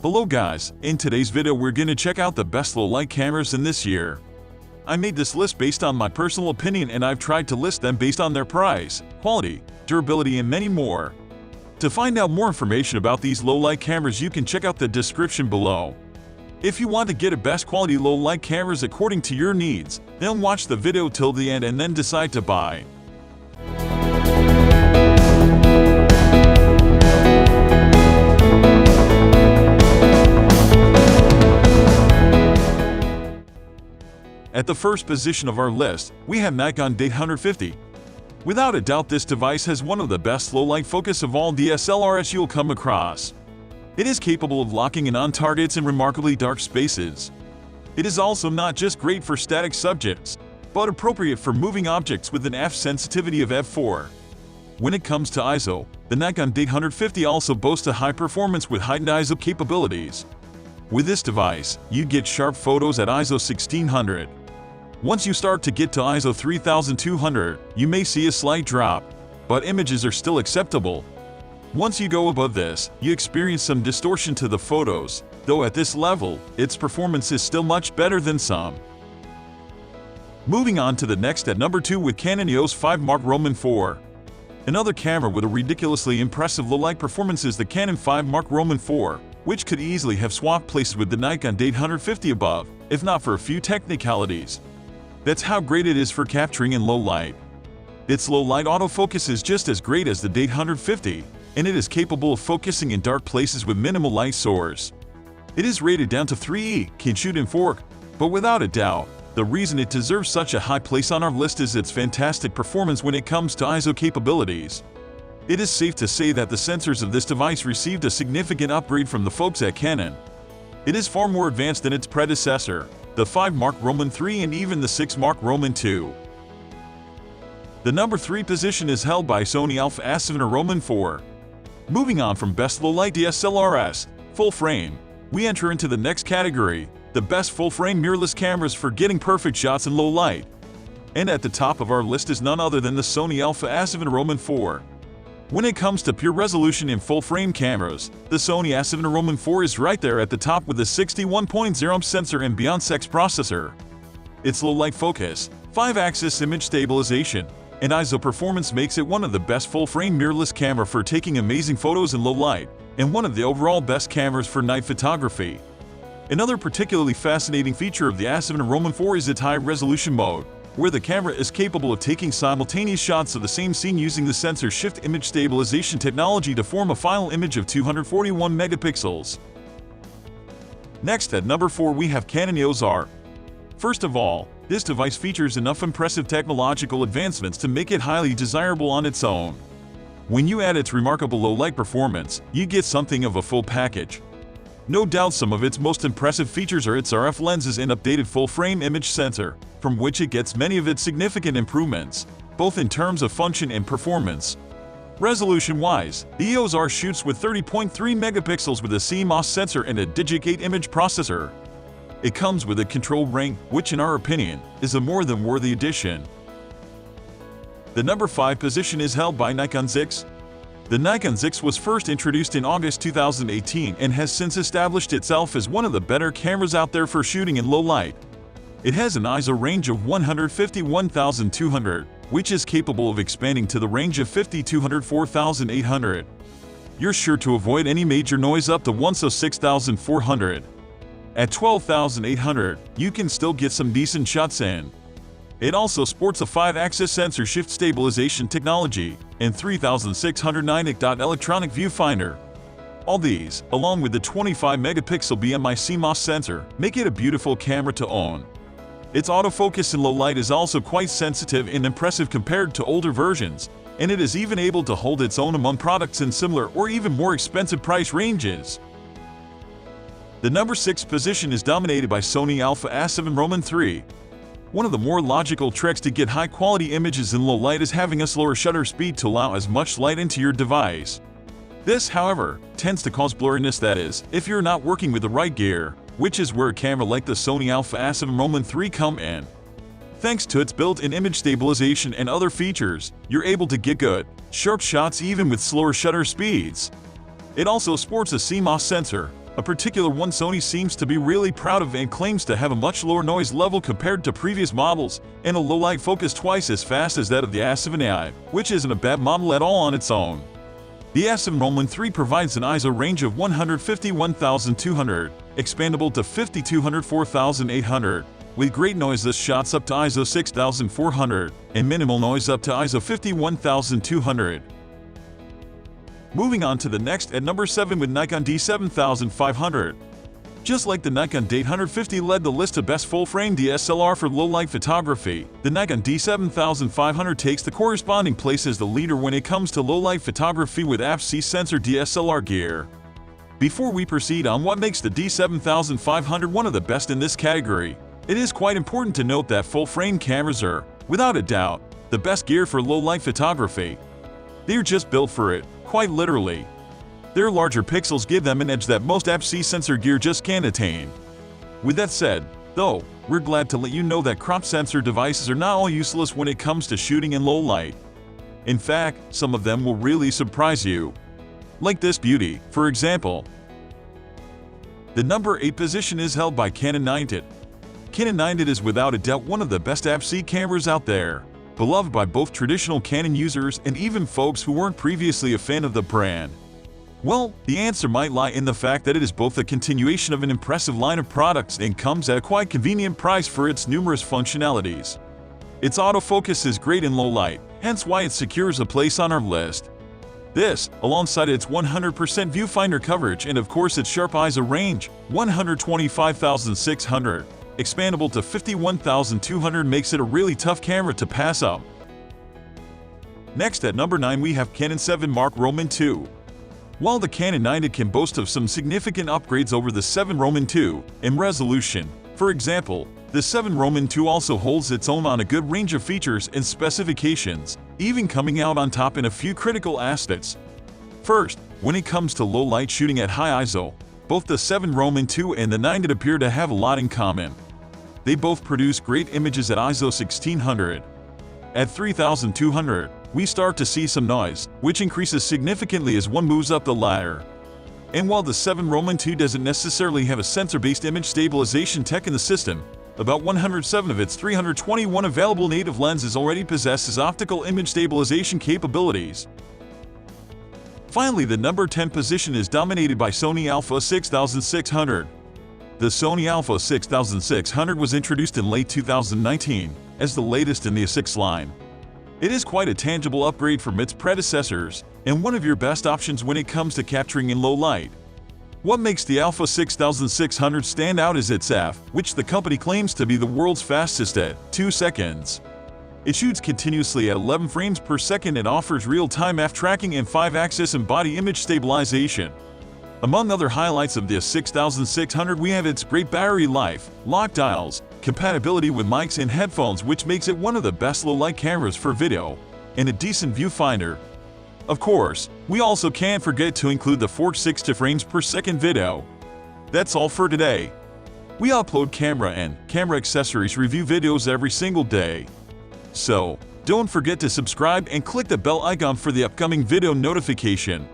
Hello guys, in today's video we're gonna check out the best low-light cameras in this year. I made this list based on my personal opinion and I've tried to list them based on their price, quality, durability and many more. To find out more information about these low-light cameras you can check out the description below. If you want to get a best quality low-light cameras according to your needs, then watch the video till the end and then decide to buy. At the first position of our list, we have Nikon D850. Without a doubt, this device has one of the best low-light focus of all DSLRs you'll come across. It is capable of locking in on targets in remarkably dark spaces. It is also not just great for static subjects, but appropriate for moving objects with an f-sensitivity of f4. When it comes to ISO, the Nikon D850 also boasts a high performance with heightened ISO capabilities. With this device, you get sharp photos at ISO 1600. Once you start to get to ISO 3200, you may see a slight drop, but images are still acceptable. Once you go above this, you experience some distortion to the photos, though at this level, its performance is still much better than some. Moving on to the next at number 2 with Canon EOS R. Another camera with a ridiculously impressive low-light performance is the Canon R, which could easily have swapped places with the Nikon D850 above, if not for a few technicalities. That's how great it is for capturing in low light. Its low light autofocus is just as great as the D850, and it is capable of focusing in dark places with minimal light source. It is rated down to 3E, can shoot in 4K, but without a doubt, the reason it deserves such a high place on our list is its fantastic performance when it comes to ISO capabilities. It is safe to say that the sensors of this device received a significant upgrade from the folks at Canon. It is far more advanced than its predecessor, the 5 III and even the 6 II. The number 3 position is held by Sony Alpha A7R IV. Moving on from best low-light DSLRs, full frame, we enter into the next category, the best full-frame mirrorless cameras for getting perfect shots in low light. And at the top of our list is none other than the Sony Alpha A7R IV. When it comes to pure resolution in full-frame cameras, the Sony A7R IV is right there at the top with a 61.0 sensor and beyond sex processor. Its low-light focus, 5-axis image stabilization, and ISO performance makes it one of the best full-frame mirrorless camera for taking amazing photos in low light, and one of the overall best cameras for night photography. Another particularly fascinating feature of the A7R IV is its high-resolution mode, where the camera is capable of taking simultaneous shots of the same scene using the sensor shift image stabilization technology to form a final image of 241 megapixels. Next at number 4 we have Canon EOS R. First of all, this device features enough impressive technological advancements to make it highly desirable on its own. When you add its remarkable low-light performance, you get something of a full package. No doubt some of its most impressive features are its RF lenses and updated full-frame image sensor, from which it gets many of its significant improvements, both in terms of function and performance. Resolution-wise, the EOS R shoots with 30.3 megapixels with a CMOS sensor and a Digi8 image processor. It comes with a control ring, which in our opinion, is a more than worthy addition. The number 5 position is held by Nikon Z6. The Nikon Z6 was first introduced in August 2018 and has since established itself as one of the better cameras out there for shooting in low light. It has an ISO range of 151,200, which is capable of expanding to the range of 5,204,800. You're sure to avoid any major noise up to 106,400. At 12,800, you can still get some decent shots in. It also sports a 5-axis sensor shift stabilization technology and 3609 electronic viewfinder. All these, along with the 25-megapixel BMI CMOS sensor, make it a beautiful camera to own. Its autofocus in low light is also quite sensitive and impressive compared to older versions, and it is even able to hold its own among products in similar or even more expensive price ranges. The number 6 position is dominated by Sony Alpha A7 III. One of the more logical tricks to get high-quality images in low light is having a slower shutter speed to allow as much light into your device. This, however, tends to cause blurriness, that is, if you're not working with the right gear, which is where a camera like the Sony Alpha A7 III come in. Thanks to its built-in image stabilization and other features, you're able to get good, sharp shots even with slower shutter speeds. It also sports a CMOS sensor, A particular one Sony seems to be really proud of and claims to have a much lower noise level compared to previous models, and a low-light focus twice as fast as that of the A7 III, which isn't a bad model at all on its own. The A7 III provides an ISO range of 151,200, expandable to 5,204,800, with great noiseless shots up to ISO 6,400, and minimal noise up to ISO 51,200. Moving on to the next at number 7 with Nikon D7500. Just like the Nikon D850 led the list of best full-frame DSLR for low-light photography, the Nikon D7500 takes the corresponding place as the leader when it comes to low-light photography with APS-C sensor DSLR gear. Before we proceed on what makes the D7500 one of the best in this category, it is quite important to note that full-frame cameras are, without a doubt, the best gear for low-light photography. They're just built for it, quite literally. Their larger pixels give them an edge that most APS-C sensor gear just can't attain. With that said, though, we're glad to let you know that crop sensor devices are not all useless when it comes to shooting in low light. In fact, some of them will really surprise you. Like this beauty, for example. The number 8 position is held by Canon D850. Canon D850 is without a doubt one of the best APS-C cameras out there, beloved by both traditional Canon users and even folks who weren't previously a fan of the brand. Well, the answer might lie in the fact that it is both a continuation of an impressive line of products and comes at a quite convenient price for its numerous functionalities. Its autofocus is great in low light, hence why it secures a place on our list. This, alongside its 100% viewfinder coverage and of course its sharp ISO range, 125,600, expandable to 51,200, makes it a really tough camera to pass up. Next at number 9 we have Canon 7 Mark Roman II. While the Canon D850 can boast of some significant upgrades over the 7 Roman II in resolution, for example, the 7 Roman II also holds its own on a good range of features and specifications, even coming out on top in a few critical aspects. First, when it comes to low light shooting at high ISO, both the 7 Roman II and the D850 appear to have a lot in common. They both produce great images at ISO 1600. At 3200, we start to see some noise, which increases significantly as one moves up the ladder. And while the 7 Roman II doesn't necessarily have a sensor-based image stabilization tech in the system, about 107 of its 321 available native lenses already possesses optical image stabilization capabilities. Finally, the number 10 position is dominated by Sony Alpha 6600. The Sony Alpha 6600 was introduced in late 2019 as the latest in the A6 line. It is quite a tangible upgrade from its predecessors, and one of your best options when it comes to capturing in low light. What makes the Alpha 6600 stand out is its f, which the company claims to be the world's fastest at 2 seconds. It shoots continuously at 11 frames per second and offers real-time f tracking and 5-axis and body image stabilization. Among other highlights of the 6600 we have its great battery life, lock dials, compatibility with mics and headphones, which makes it one of the best low-light cameras for video, and a decent viewfinder. Of course, we also can't forget to include the 460 frames per second video. That's all for today. We upload camera and camera accessories review videos every single day. So, don't forget to subscribe and click the bell icon for the upcoming video notification.